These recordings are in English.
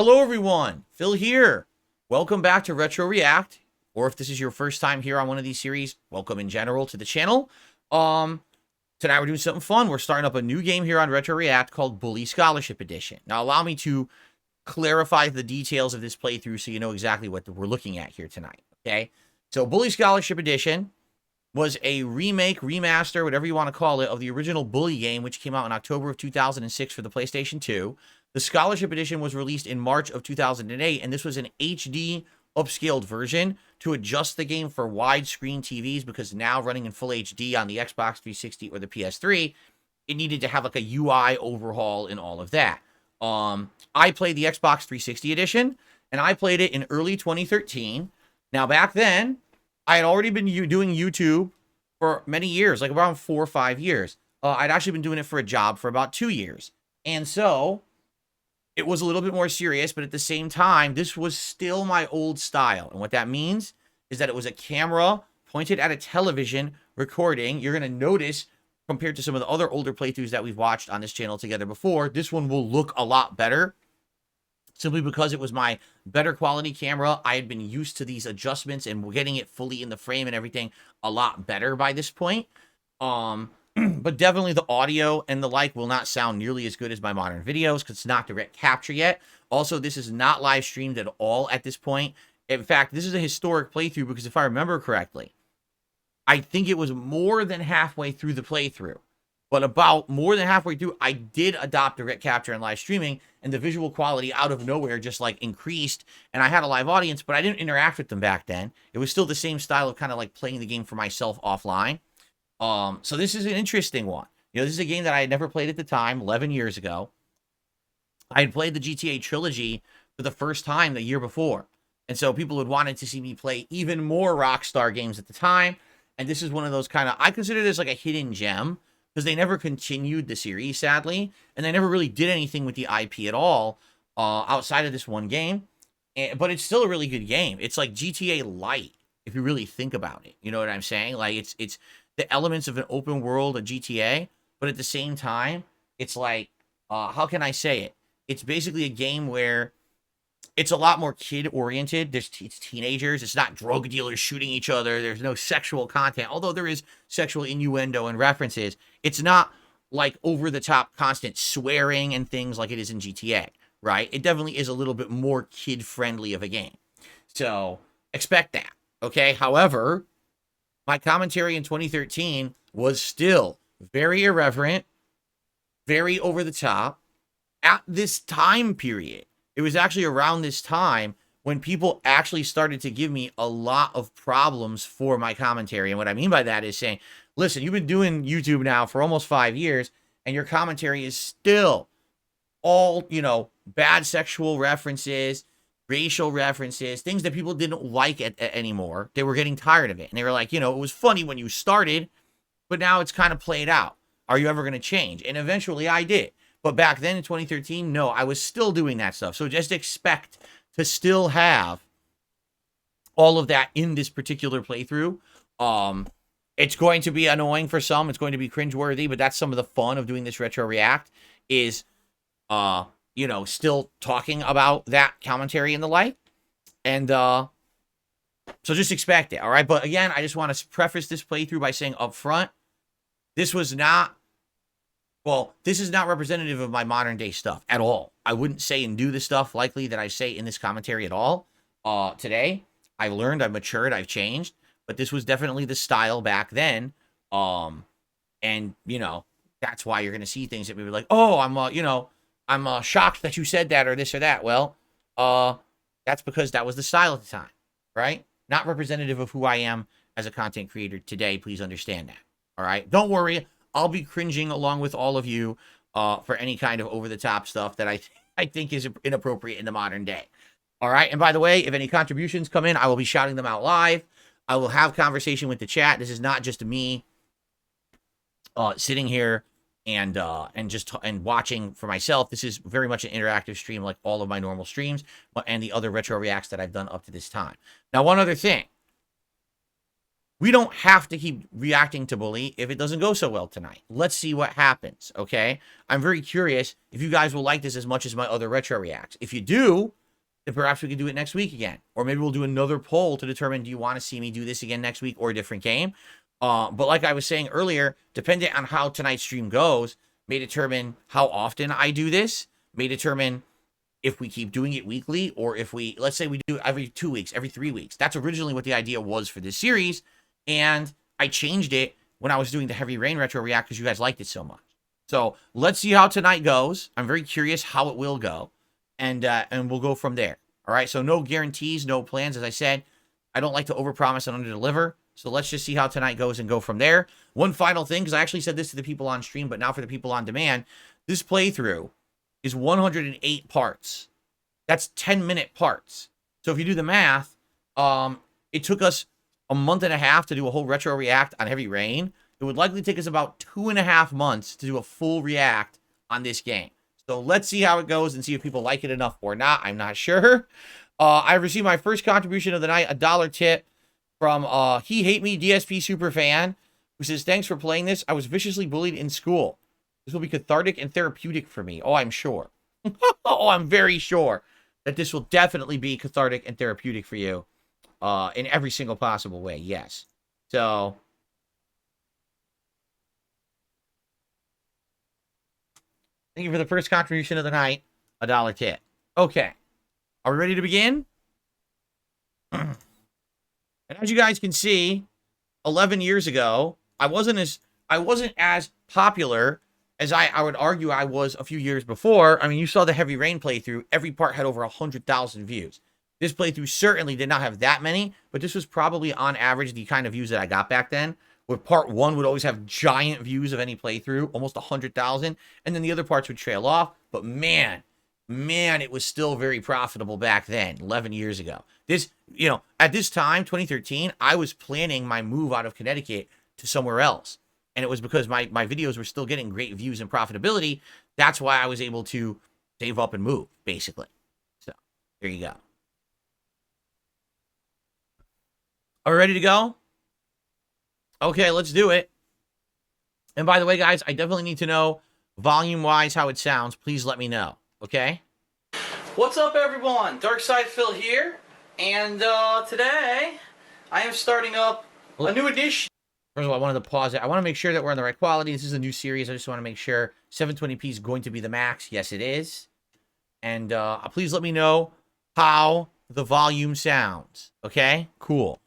Hello everyone, Phil here. Welcome back to Retro React, or if this is your first time here on one of these series, welcome in general to the channel. Tonight we're doing something fun. We're starting up a new game here on Retro React called Bully Scholarship Edition. Now allow me to clarify the details of this playthrough so you know exactly what we're looking at here tonight, okay? So Bully Scholarship Edition was a remake, remaster, whatever you want to call it, of the original Bully game, which came out in October of 2006 for the PlayStation 2. The Scholarship Edition was released in March of 2008, and this was an HD upscaled version to adjust the game for widescreen TVs, because now running in full HD on the Xbox 360 or the PS3, it needed to have like a UI overhaul and all of that. I played the Xbox 360 edition, and I played it in early 2013. Now, back then, I had already been doing YouTube for many years, like around 4 or 5 years. I'd actually been doing it for a job for about 2 years. And so it was a little bit more serious, but at the same time, this was still my old style. And what that means is that it was a camera pointed at a television recording. You're going to notice, compared to some of the other older playthroughs that we've watched on this channel together before, this one will look a lot better, simply because it was my better quality camera. I had been used to these adjustments and getting it fully in the frame and everything a lot better by this point. But definitely the audio and the like will not sound nearly as good as my modern videos, because it's not direct capture yet. Also, this is not live streamed at all at this point. In fact, this is a historic playthrough, because if I remember correctly, I think it was more than halfway through the playthrough. But about more than halfway through, I did adopt direct capture and live streaming, and the visual quality out of nowhere just like increased, and I had a live audience, but I didn't interact with them back then. It was still the same style of kind of like playing the game for myself offline. So this is an interesting one. You know, this is a game that I had never played at the time, 11 years ago. I had played the GTA trilogy for the first time the year before. And so people had wanted to see me play even more Rockstar games at the time. And this is one of those kind of, I consider this like a hidden gem, because they never continued the series, sadly. And they never really did anything with the IP at all, outside of this one game. But it's still a really good game. It's like GTA Light, if you really think about it. You know what I'm saying? Like, it's the elements of an open world of GTA, but at the same time, it's like, how can I say it? It's basically a game where it's a lot more kid-oriented. It's teenagers. It's not drug dealers shooting each other. There's no sexual content, although there is sexual innuendo and references. It's not like over-the-top constant swearing and things like it is in GTA, right? It definitely is a little bit more kid-friendly of a game. So expect that, okay? However, my commentary in 2013 was still very irreverent, very over the top at this time period. It was actually around this time when people actually started to give me a lot of problems for my commentary. And what I mean by that is saying, listen, you've been doing YouTube now for almost 5 years, and your commentary is still all, you know, bad sexual references, racial references, things that people didn't like anymore. They were getting tired of it. And they were like, you know, it was funny when you started, but now it's kind of played out. Are you ever going to change? And eventually I did. But back then in 2013, no, I was still doing that stuff. So just expect to still have all of that in this particular playthrough. It's going to be annoying for some. It's going to be cringeworthy, but that's some of the fun of doing this Retro React is, you know, still talking about that commentary and the like. And so just expect it, all right? But again, I just want to preface this playthrough by saying up front, this was not, well, this is not representative of my modern day stuff at all. I wouldn't say and do the stuff likely that I say in this commentary at all. Today, I learned, I've matured, I've changed, but this was definitely the style back then. And, you know, that's why you're going to see things that we were like, oh, I'm shocked that you said that or this or that. Well, that's because that was the style at the time, right? Not representative of who I am as a content creator today. Please understand that, all right? Don't worry. I'll be cringing along with all of you for any kind of over-the-top stuff that I think is inappropriate in the modern day. All right? And by the way, if any contributions come in, I will be shouting them out live. I will have conversation with the chat. This is not just me sitting here and watching for myself. This is very much an interactive stream like all of my normal streams and the other retro reacts that I've done up to this time. Now, one other thing. we don't have to keep reacting to Bully if it doesn't go so well tonight. Let's see what happens, okay? I'm very curious if you guys will like this as much as my other retro reacts. If you do, then perhaps we can do it next week again. Or maybe we'll do another poll to determine, do you want to see me do this again next week or a different game? But like I was saying earlier, depending on how tonight's stream goes, may determine how often I do this, may determine if we keep doing it weekly, or if we, let's say we do every 2 weeks, every 3 weeks. That's originally what the idea was for this series, and I changed it when I was doing the Heavy Rain Retro React because you guys liked it so much. So let's see how tonight goes. I'm very curious how it will go, and we'll go from there. All right, so no guarantees, no plans. As I said, I don't like to overpromise and underdeliver. So let's just see how tonight goes and go from there. One final thing, because I actually said this to the people on stream, but now for the people on demand, this playthrough is 108 parts. That's 10-minute parts. So if you do the math, it took us a month and a half to do a whole retro react on Heavy Rain. It would likely take us about 2.5 months to do a full react on this game. So let's see how it goes and see if people like it enough or not. I'm not sure. I received my first contribution of the night, a $1 tip from He Hate Me DSP Superfan, who says, thanks for playing this. I was viciously bullied in school. This will be cathartic and therapeutic for me. Oh, I'm sure. Oh, I'm very sure that this will definitely be cathartic and therapeutic for you in every single possible way. Yes. So thank you for the first contribution of the night, a $1 tip. Okay. Are we ready to begin? And as you guys can see, 11 years ago, I wasn't as popular as I would argue I was a few years before. I mean, you saw the Heavy Rain playthrough. Every part had over 100,000 views. This playthrough certainly did not have that many, but this was probably on average the kind of views that I got back then, where part 1 would always have giant views of any playthrough, almost 100,000, and then the other parts would trail off. But man, it was still very profitable back then, 11 years ago. This, at this time, 2013, I was planning my move out of Connecticut to somewhere else. And it was because my videos were still getting great views and profitability. That's why I was able to save up and move, basically. So, there you go. Are we ready to go? Okay, let's do it. And by the way, guys, I definitely need to know, volume-wise, how it sounds. Please let me know, okay? What's up, everyone? DarksydePhil here. And today, I am starting up a new edition. First of all, I wanted to pause it. I want to make sure that we're on the right quality. This is a new series. I just want to make sure 720p is going to be the max. Yes, it is. And please let me know how the volume sounds. Okay? Cool.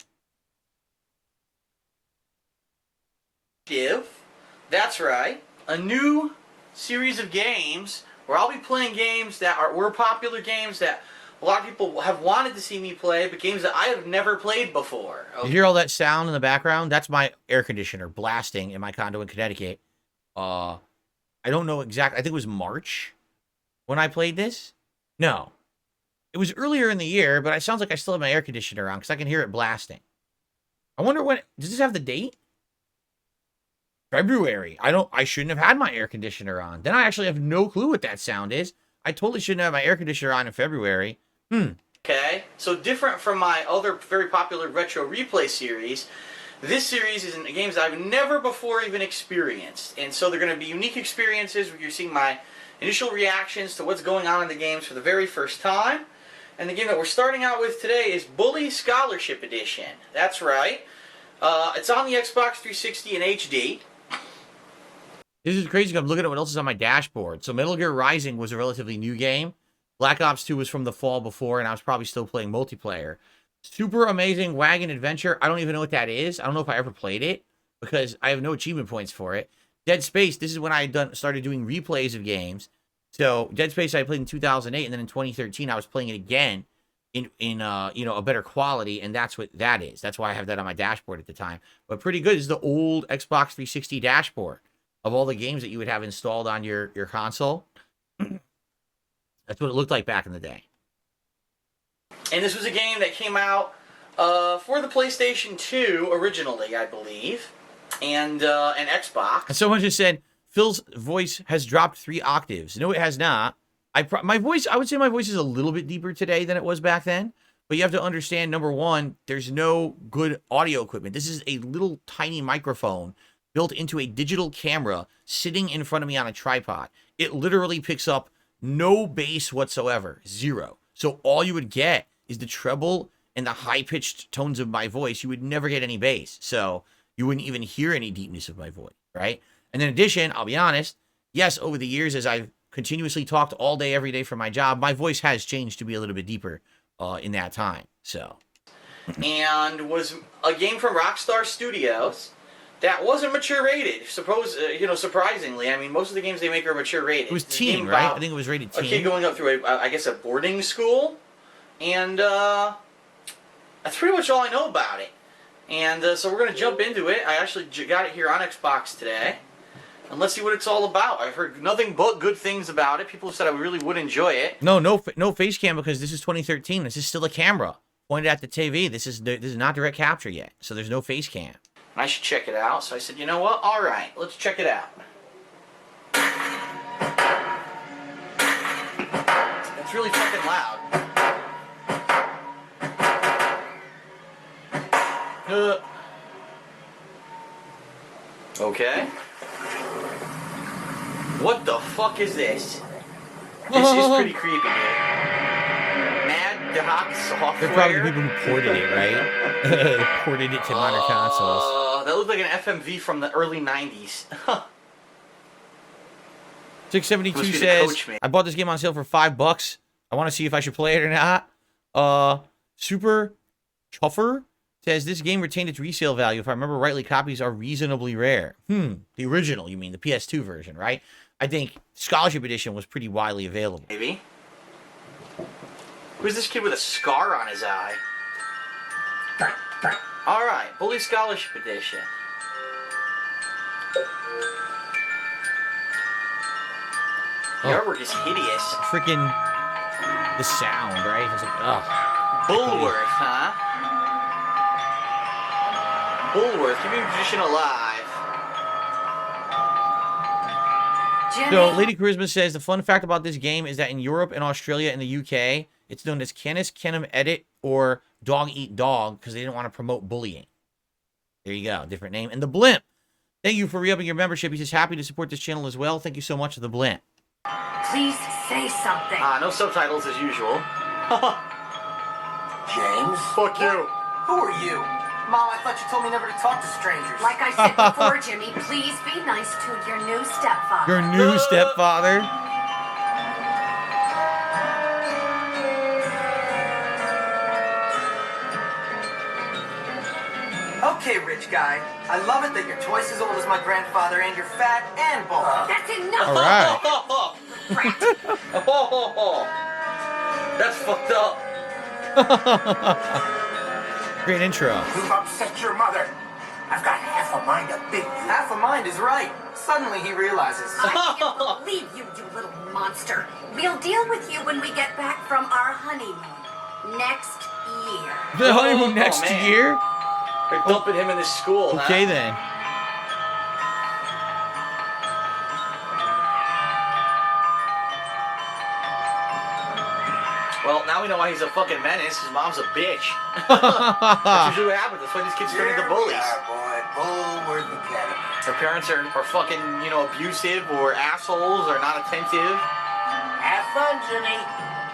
That's right. A new series of games where I'll be playing games that were popular games that a lot of people have wanted to see me play, but games that I have never played before. Okay. You hear all that sound in the background? That's my air conditioner blasting in my condo in Connecticut. I don't know exactly. I think it was March when I played this. No. It was earlier in the year, but it sounds like I still have my air conditioner on because I can hear it blasting. I wonder when... Does this have the date? February. I shouldn't have had my air conditioner on. Then I actually have no clue what that sound is. I totally shouldn't have my air conditioner on in February. Okay, so different from my other very popular retro replay series, this series is in games that I've never before even experienced. And so they're going to be unique experiences where you're seeing my initial reactions to what's going on in the games for the very first time. And the game that we're starting out with today is Bully Scholarship Edition. That's right. It's on the Xbox 360 in HD. This is crazy because I'm looking at what else is on my dashboard. So Metal Gear Rising was a relatively new game. Black Ops 2 was from the fall before, and I was probably still playing multiplayer. Super Amazing Wagon Adventure. I don't even know what that is. I don't know if I ever played it because I have no achievement points for it. Dead Space. This is when I started doing replays of games. So Dead Space I played in 2008, and then in 2013 I was playing it again in a better quality, and that's what that is. That's why I have that on my dashboard at the time. But pretty good. This is the old Xbox 360 dashboard of all the games that you would have installed on your console. That's what it looked like back in the day. And this was a game that came out for the PlayStation 2 originally, I believe, and an Xbox. And someone just said, Phil's voice has dropped 3 octaves. No, it has not. My voice, I would say my voice is a little bit deeper today than it was back then, But you have to understand, number one, there's no good audio equipment. This is a little tiny microphone built into a digital camera sitting in front of me on a tripod. It literally picks up no bass whatsoever, zero. So all you would get is the treble and the high-pitched tones of my voice. You would never get any bass. So you wouldn't even hear any deepness of my voice, right? And in addition, I'll be honest, yes, over the years, as I've continuously talked all day, every day for my job, my voice has changed to be a little bit deeper in that time. So, and was a game from Rockstar Studios that wasn't mature rated. Surprisingly, I mean, most of the games they make are mature rated. It was teen, right? I think it was rated teen. A kid going up through I guess a boarding school, and that's pretty much all I know about it. And so we're gonna jump into it. I actually got it here on Xbox today. And let's see what it's all about. I've heard nothing but good things about it. People have said I really would enjoy it. No face cam, because this is 2013. This is still a camera pointed at the TV. This is not direct capture yet, so there's no face cam. And I should check it out. So I said, you know what? All right, let's check it out. It's really fucking loud. Okay. What the fuck is this? This is pretty creepy, dude. Mad Doc software. They're probably the people who ported it, right? They ported it to modern consoles. That looked like an FMV from the early 90s. 672 says, I bought this game on sale for $5. I want to see if I should play it or not. Super Chuffer says, this game retained its resale value. If I remember rightly, copies are reasonably rare. The original, you mean, the PS2 version, right? I think Scholarship Edition was pretty widely available. Maybe. Who's this kid with a scar on his eye? Alright, Bully Scholarship Edition. The artwork is hideous. Freaking the sound, right? It's like, ugh. Bullworth, huh? Bullworth, keeping the tradition alive. So, Lady Charisma says, the fun fact about this game is that in Europe and Australia and the UK, it's known as Canis Canem Edit or Dog Eat Dog because they didn't want to promote bullying. There you go, different name. And the Blimp, thank you for re-upping your membership. He's just happy to support this channel as well. Thank you so much, the Blimp. Please say something. No subtitles as usual. James? Fuck you. Who are you? Mom, I thought you told me never to talk to strangers. Like I said before, Jimmy, please be nice to your new stepfather. Your new stepfather? Okay, rich guy. I love it that you're twice as old as my grandfather and you're fat and bald. That's enough. All right. That's fucked up. Great intro. You've upset your mother. I've got half a mind to beat you. Half a mind is right. Suddenly he realizes. I can't believe you, you little monster. We'll deal with you when we get back from our honeymoon. Next year. The honeymoon next year? They're dumping him in this school, Okay, then. Well, now we know why he's a fucking menace. His mom's a bitch. That's usually what happens. That's why these kids turn into bullies. Bullworth Academy. Their parents are fucking, abusive or assholes or not attentive. Have fun, Jimmy.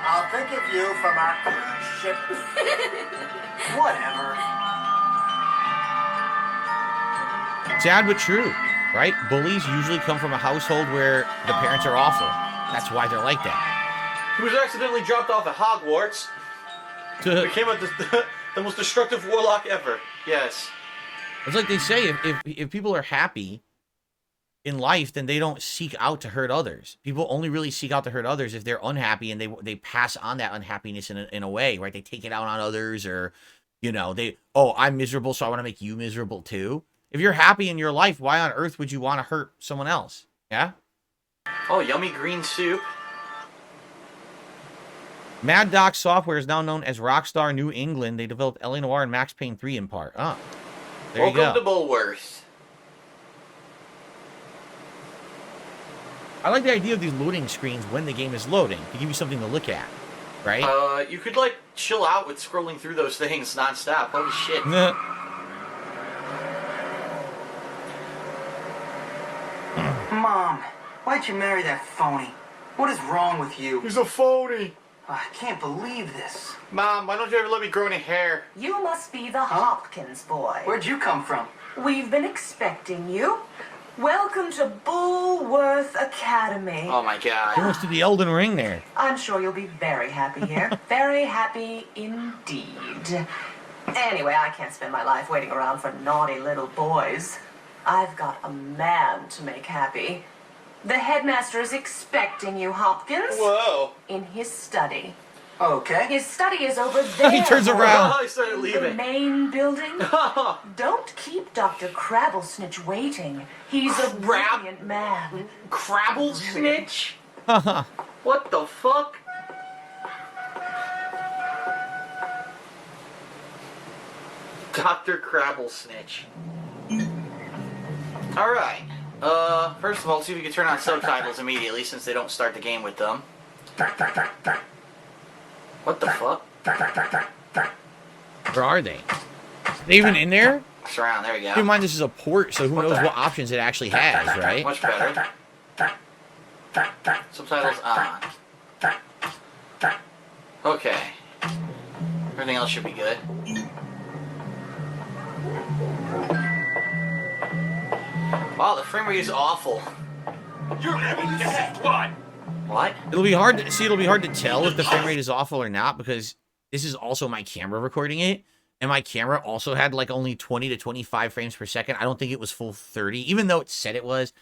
I'll think of you from our cruise ship. Whatever. Sad but true, right? Bullies usually come from a household where the parents are awful. That's why they're like that. He was accidentally dropped off at Hogwarts. Became the most destructive warlock ever. Yes. It's like they say, if people are happy in life, then they don't seek out to hurt others. People only really seek out to hurt others if they're unhappy and they pass on that unhappiness in a way, right? They take it out on others, or, I'm miserable, so I want to make you miserable too. If you're happy in your life, why on earth would you want to hurt someone else? Yeah? Oh, yummy green soup. Mad Doc Software is now known as Rockstar New England. They developed L.A. Noire and Max Payne 3 in part. Oh, there you go. Welcome to Bullworth. I like the idea of these loading screens when the game is loading to give you something to look at. right? You could like chill out with scrolling through those things nonstop. Holy shit. Mom, why'd you marry that phony? What is wrong with you? He's a phony. I can't believe this. Mom, why don't you ever let me grow any hair? You must be the Hopkins boy. Where'd you come from? We've been expecting you. Welcome to Bullworth Academy. Oh my god. Almost to the Elden Ring there. I'm sure you'll be very happy here. Very happy indeed. Anyway, I can't spend my life waiting around for naughty little boys. I've got a man to make happy. The headmaster is expecting you, Hopkins. Whoa. In his study. Okay. His study is over there. He turns around. Oh, he started The leaving. main building. Don't keep Dr. Crabblesnitch waiting. He's a brilliant man. Crabble snitch? What the fuck? Dr. Crabble snitch. Alright. First of all, see if we can turn on subtitles immediately since they don't start the game with them. What the fuck? Where are they? They even in there? Surround, there we go. Keep in mind this is a port, so who knows what options it actually has, right? Much better. Subtitles on. Okay. Everything else should be good. Wow, the frame rate is awful. You're having this what? What? It'll be hard to see. It'll be hard to tell if the frame rate is awful or not because this is also my camera recording it, and my camera also had like only 20 to 25 frames per second. I don't think it was full 30, even though it said it was.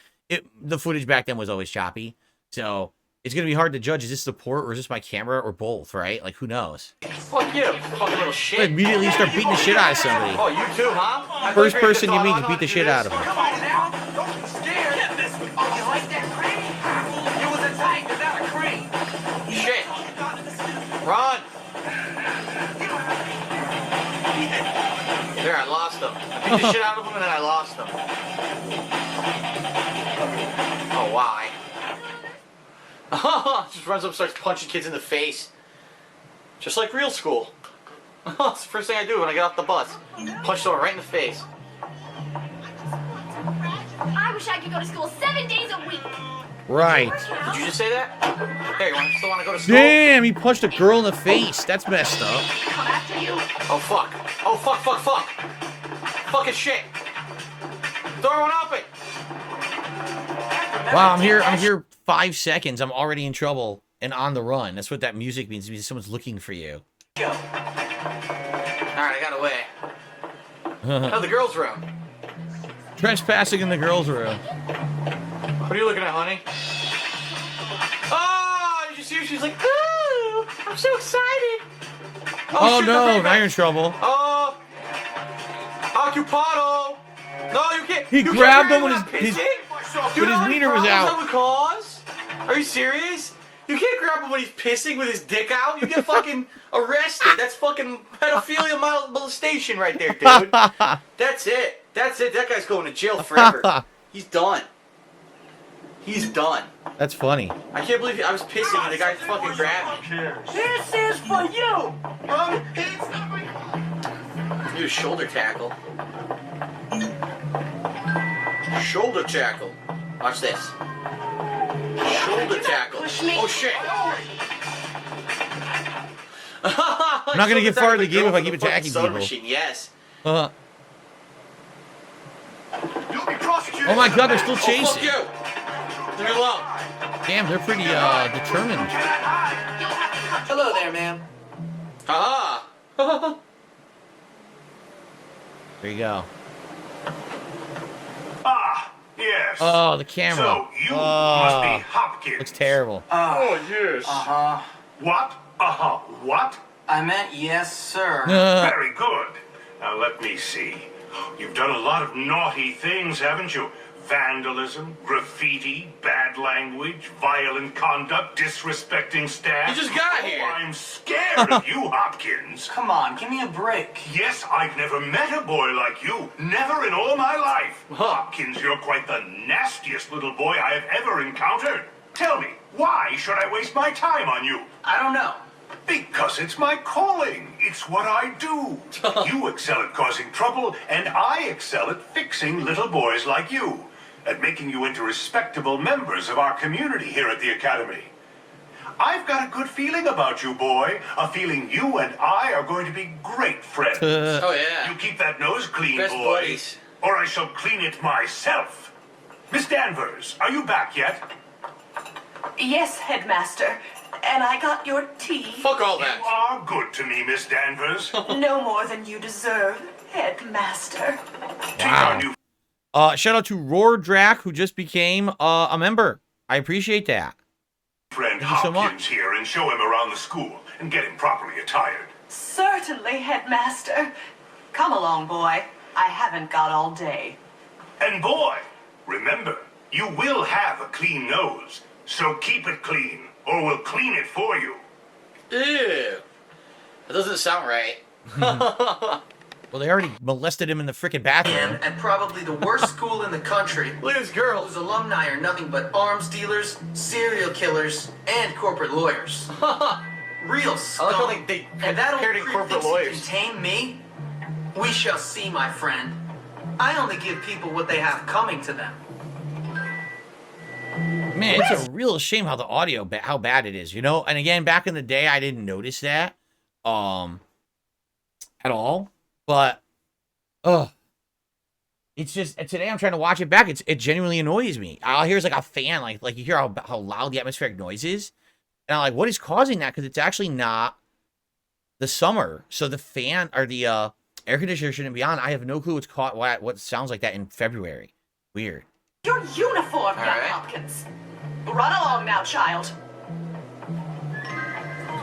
The footage back then was always choppy, so it's gonna be hard to judge. Is this the port or is this my camera or both? Right? Like who knows? Fuck you, fucking little shit. Immediately start beating the shit out of somebody. Oh, you too, huh? First person you meet, you beat the shit out of them. Come on now. Don't be scared. Oh, you like that crane? You was a tank, is that a crane? Shit. Run. There, I lost them. I beat the shit out of them and then I lost them. Oh, why? Just runs up and starts punching kids in the face. Just like real school. That's the first thing I do when I get off the bus. Punch someone right in the face. I wish I could go to school 7 days a week. Right. Did you just say that? Hey, you still want to go to school? Damn, he punched a girl in the face. That's messed up. Come after you. Oh, fuck. Oh, fuck, fuck, fuck. Fucking shit. Door went open. Wow, I'm here 5 seconds. I'm already in trouble and on the run. That's what that music means. It means someone's looking for you. Go. Alright, I got away. Oh, the girls' room. Trespassing in the girls' room. What are you looking at, honey? Oh, did you see her? She's like, ooh, I'm so excited. Oh, shit, no, the now you're in trouble. Oh, occupado. No, you can't. He you grabbed can't him when grab his Dude, how many wiener was problems out. that would cause? Are you serious? You can't grab him when he's pissing with his dick out. You get fucking arrested. That's fucking pedophilia molestation right there, dude. That's it. That's it. That guy's going to jail forever. He's done. He's done. That's funny. I can't believe I was pissing and the guy fucking grabbed me. This is for you. Do a shoulder tackle. Shoulder tackle. Watch this. Shoulder tackle. Oh shit. I'm not gonna get far in the game if I keep attacking people. Machine. Yes. Oh You'll be prosecuted. my god, they're still Oh, fuck chasing. you. Leave me alone. Damn, they're pretty determined. Hello there, ma'am. Haha. There you go. Ah, yes. Oh, the camera. So you must be Oh, Hopkins. looks terrible. Oh yes. Uh-huh. What? What? I meant yes, sir. Very good. Now let me see. You've done a lot of naughty things, haven't you? Vandalism, graffiti, bad language, violent conduct, disrespecting staff. You just got here. Oh, I'm scared of you, Hopkins. Come on, give me a break. Yes, I've never met a boy like you. Never in all my life. Huh. Hopkins, you're quite the nastiest little boy I have ever encountered. Tell me, why should I waste my time on you? I don't know. Because it's my calling. It's what I do. You excel at causing trouble, and I excel at fixing little boys like you. At making you into respectable members of our community here at the Academy. I've got a good feeling about you, boy. A feeling you and I are going to be great friends. Oh yeah. You keep that nose clean, Best boy. buddies. Or I shall clean it myself. Miss Danvers, are you back yet? Yes, Headmaster. And I got your tea. Fuck all You that. are good to me, Miss Danvers. No more than you deserve, Headmaster. She's our new Shout out to Roar Drac, who just became a member. I appreciate that. friend Thank you so Hopkins much. here and show him around the school and get him properly attired. Certainly, Headmaster. Come along, boy. I haven't got all day. And boy, remember, you will have a clean nose, so keep it clean, or we'll clean it for you. Ew. That doesn't sound right. Well, they already molested him in the frickin' bathroom. And probably the worst school in the country. Look at this girl. Whose alumni are nothing but arms dealers, serial killers, and corporate lawyers. Real scum. I like how they and that old paired in creep corporate thinks he lawyers. can tame me? We shall see, my friend. I only give people what they have coming to them. Man, it's a real shame how the audio, how bad it is, you know? And again, back in the day, I didn't notice that, at all. But, it's just, today I'm trying to watch it back. It genuinely annoys me. All I hear is like a fan, like you hear how loud the atmospheric noise is. And I'm like, what is causing that? Because it's actually not the summer. So the fan, or the air conditioner shouldn't be on. I have no clue what's caught, what sounds like that in February. Weird. Your uniform, young right. Hopkins. Run along now, child.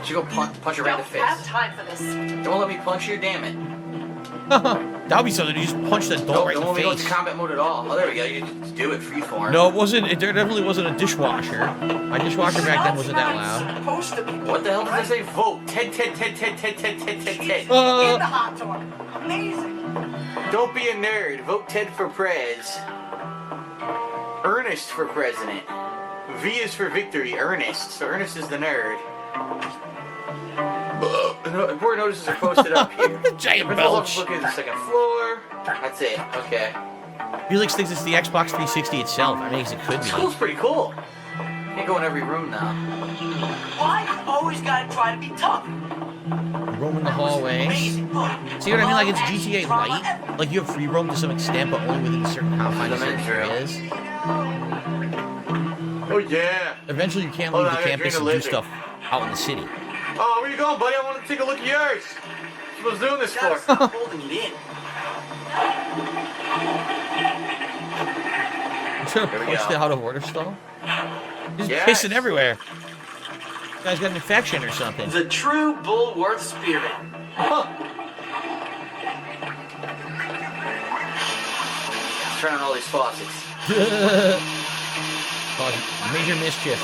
She go punch her right in Don't the have face. time for this. Don't let me punch you, damn it. That would be something. You just punch the door right Don't in want the me to go into face. combat mode at all. Oh, there we go. You just do it freeform. No, it wasn't. There definitely wasn't a dishwasher. My dishwasher back then wasn't that loud. Supposed to be. What the hell did I say? Vote. Ted. In the hot door. Amazing. Don't be a nerd. Vote Ted for prez. Ernest for president. V is for victory. Ernest. So Ernest is the nerd. Important notices are posted up here. Giant The belch. look at the second floor. That's it. Okay. Felix thinks it's the Xbox 360 itself. I mean, it could be. School's pretty cool. Can't go in every room now. Why you always gotta try to be tough? Roam in the hallways. Amazing book. See what I mean? Like, it's GTA Light. Like, you have free roam to some extent, but only within certain confines of certain areas. Oh yeah. Eventually, you can't Hold leave on, the I gotta campus drink and a do liquor. stuff out in the city. Oh, where you going, buddy? I want to take a look at yours. What was doing this Gotta for? stop holding it in. You trying to Here we punch go. the out of order stall? He's Yes. pissing everywhere. Guy's got an infection or something. The true Bullworth spirit. Turn on all these faucets. Cause major mischief.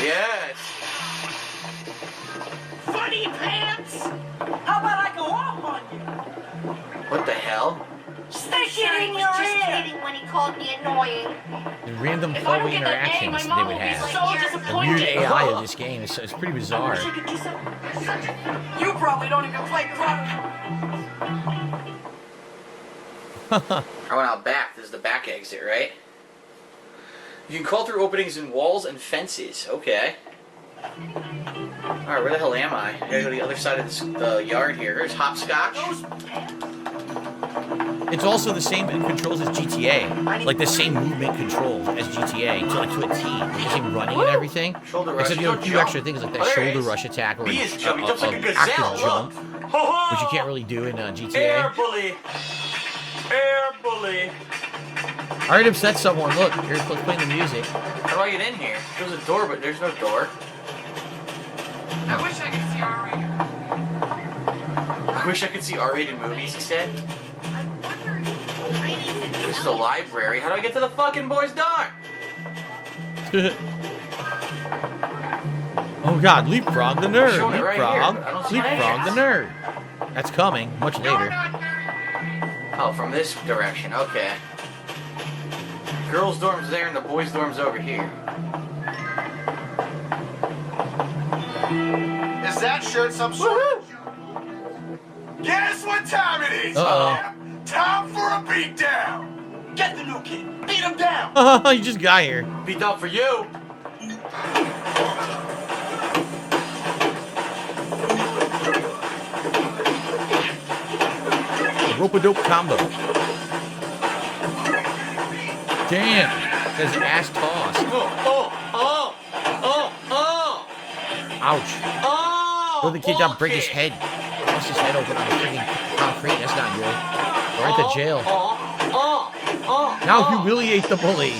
Yes. Funny pants! How about I go off on you? What the hell? Stick it in your ear! Just kidding when he called me annoying. The random If I don't hallway get that name, interactions my they mom would will be have. so The disappointed. weird AI of this game is it's pretty bizarre. You probably don't even play Chrono. I went out back. This is the back exit, right? You can call through openings in walls and fences. Okay. Alright, where the hell am I? I gotta go to the other side of the yard here. There's hopscotch. It's also the same controls as GTA, like the same movement controls as GTA, to a T, like the same running and everything. Shoulder rush. Except you have a few Jump. extra things like that Oh, there it shoulder is. rush attack or B is an jump. He jumps like a gazelle. active jump, Look. which you can't really do in Air GTA. bully. Air bully. I already upset someone. Look, here's playing the music. How do I get in here? There's a door, but there's no door. I wish I could see R-rated. I wish I could see R-rated movies, he said. This is a library. How do I get to the fucking boys' dorm? Oh god, leapfrog the nerd. Showing it right here, Leapfrog. but I don't see Leapfrog the nerd. That's coming much later. Oh, from this direction. Okay. Girls' dorm's there and the boys' dorm's over here. that shirt some sort of... Guess what time it is? Time for a beatdown. Get the new kid. Beat him down. You just got here. Beat up for you. Rope-a-dope combo. Damn. Says ass toss. Ouch. Throw the kid down, break his head. Bust his head open on the freaking concrete. That's not good. Right to jail. Now humiliate the bully.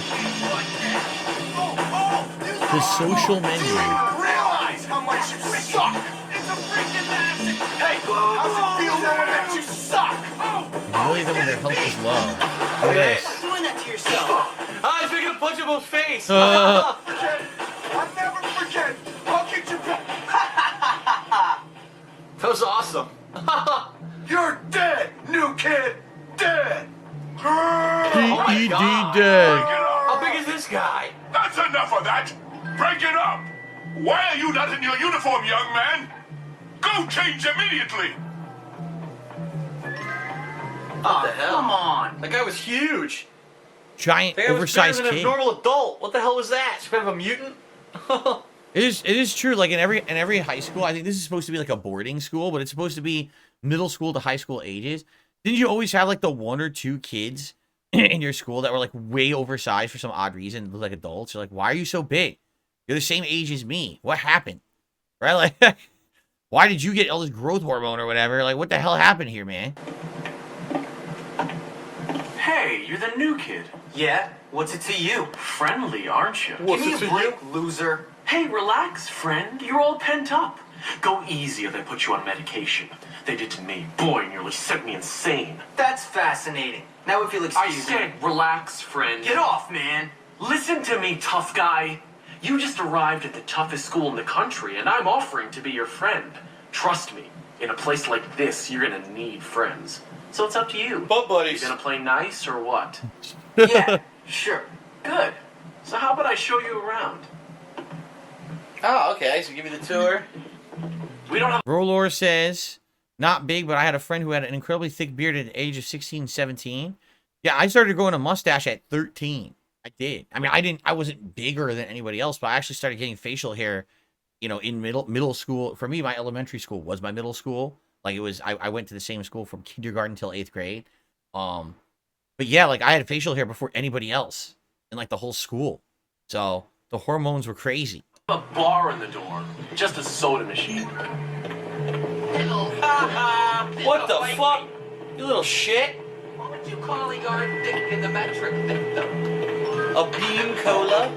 The social menu. Realize how much you suck. It's a freaking massive. Hey, how's it feel knowing that you suck? Humiliate them when their health is low. Look at this. Stop doing that to yourself. He's making a punch him in the face. I'll never forget. I'll get you back. That was awesome. You're dead, new kid. Dead. D.E.D. God. dead. How big is this guy? That's enough of that! Break it up! Why are you not in your uniform, young man? Go change immediately! What the hell? Come on. That guy was huge. Giant, That guy was oversized bigger than kid. a normal adult. What the hell was that? Some kind of a mutant? It is true. Like in every high school, I think this is supposed to be like a boarding school, but it's supposed to be middle school to high school ages. Didn't you always have like the one or two kids in your school that were like way oversized for some odd reason, look like adults? You're like, why are you so big? You're the same age as me. What happened? Right? Like, why did you get all this growth hormone or whatever? Like, what the hell happened here, man? Hey, you're the new kid. Yeah? What's it to you? Friendly, aren't you? What's Give it me a to break, loser. Hey, relax, friend. You're all pent up. Go easy or they put you on medication. They did to me. Boy, nearly sent me insane. That's fascinating. Now if you'll I excuse said, me. relax, friend. Get off, man. Listen to me, tough guy. You just arrived at the toughest school in the country, and I'm offering to be your friend. Trust me, in a place like this, you're gonna need friends. So it's up to you. Butt You buddies. gonna play nice or what? Yeah, sure. Good. So how about I show you around? Oh, okay. So give me the tour. We don't have Rolor says, not big, but I had a friend who had an incredibly thick beard at the age of 16, 17. Yeah, I started growing a mustache at 13. I did. I mean, I wasn't bigger than anybody else, but I actually started getting facial hair, you know, in middle school. For me, my elementary school was my middle school. Like it was, I went to the same school from kindergarten till 8th grade. But yeah, like I had facial hair before anybody else in like the whole school. So the hormones were crazy. a bar in the door. Just a soda machine. What the fuck? You little shit. What would you call a yard dick in the metric victim? A bean cola?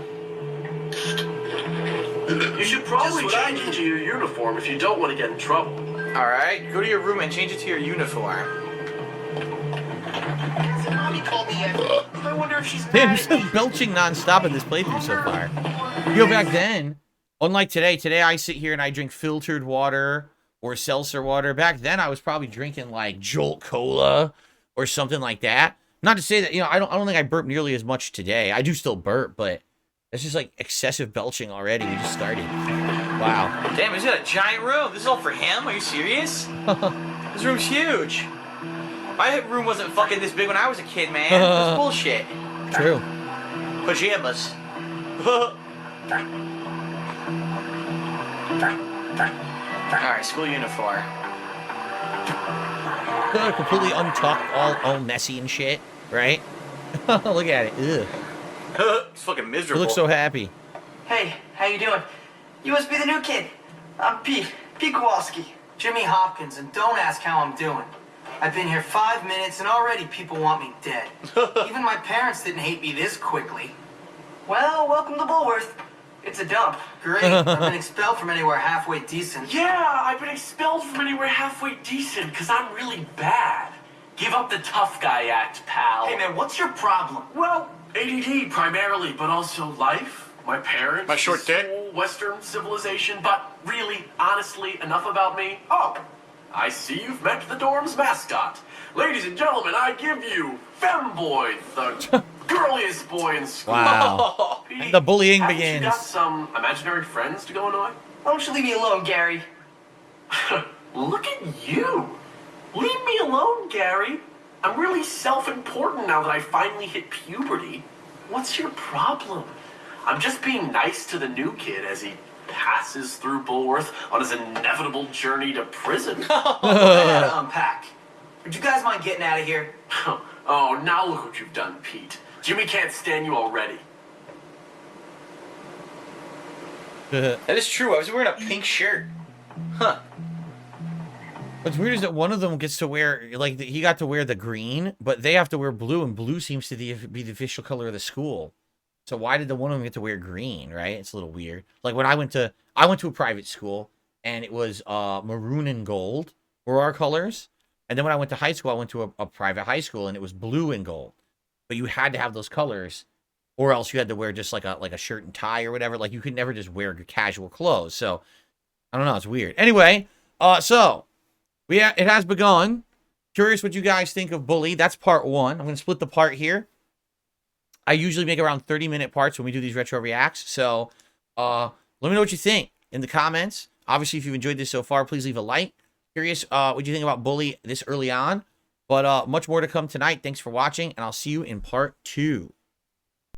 You should probably change into your uniform if you don't want to get in trouble. Alright, go to your room and change it to your uniform. Mommy called me I wonder if she's Damn, mad you're at me. still belching nonstop in this playthrough so far. You know, back then, unlike today I sit here and I drink filtered water or seltzer water. Back then, I was probably drinking like Jolt Cola or something like that. Not to say that, you know, I don't think I burp nearly as much today. I do still burp, but it's just like excessive belching already. We just started. Wow. Damn, he's got a giant room. This is all for him? Are you serious? This room's huge. My room wasn't fucking this big when I was a kid, man. That's bullshit. True. Pajamas. Alright, school uniform. Completely untucked, all messy and shit, right? Look at it. Ugh. It's fucking You miserable. look so happy. Hey, how you doing? You must be the new kid. I'm Pete Kowalski. Jimmy Hopkins, and don't ask how I'm doing. I've been here 5 minutes and already people want me dead. Even my parents didn't hate me this quickly. Well, welcome to Bullworth. It's a dump. Great, I've been expelled from anywhere halfway decent. Yeah, I've been expelled from anywhere halfway decent because I'm really bad. Give up the tough guy act, pal. Hey man, what's your problem? Well, ADD primarily, but also life, my parents, My short this dick. whole Western civilization, but really, honestly, enough about me. Oh, I see you've met the dorm's mascot. Ladies and gentlemen, I give you Femboy, the girliest boy in school. Wow. Petey, And the bullying haven't begins. You got some imaginary friends to go annoy? Why don't you leave me alone, Gary? Look at you. Leave me alone, Gary. I'm really self-important now that I finally hit puberty. What's your problem? I'm just being nice to the new kid as he passes through Bullworth on his inevitable journey to prison. I gotta unpack. Would you guys mind getting out of here? Oh, now look what you've done, Pete. Jimmy can't stand you already. That is true. I was wearing a pink shirt. Huh. What's weird is that one of them gets to wear, like, he got to wear the green, but they have to wear blue, and blue seems to be the official color of the school. So why did the one of them get to wear green, right? It's a little weird. Like, when I went to a private school, and it was maroon and gold were our colors. And then when I went to high school, I went to a private high school, and it was blue and gold. But you had to have those colors, or else you had to wear just like a shirt and tie or whatever. Like, you could never just wear casual clothes. So, I don't know. It's weird. Anyway, so it has begun. Curious what you guys think of Bully. That's part 1. I'm going to split the part here. I usually make around 30-minute parts when we do these retro reacts. So let me know what you think in the comments. Obviously, if you've enjoyed this so far, please leave a like. Curious what you think about Bully this early on. But much more to come tonight. Thanks for watching, and I'll see you in part 2.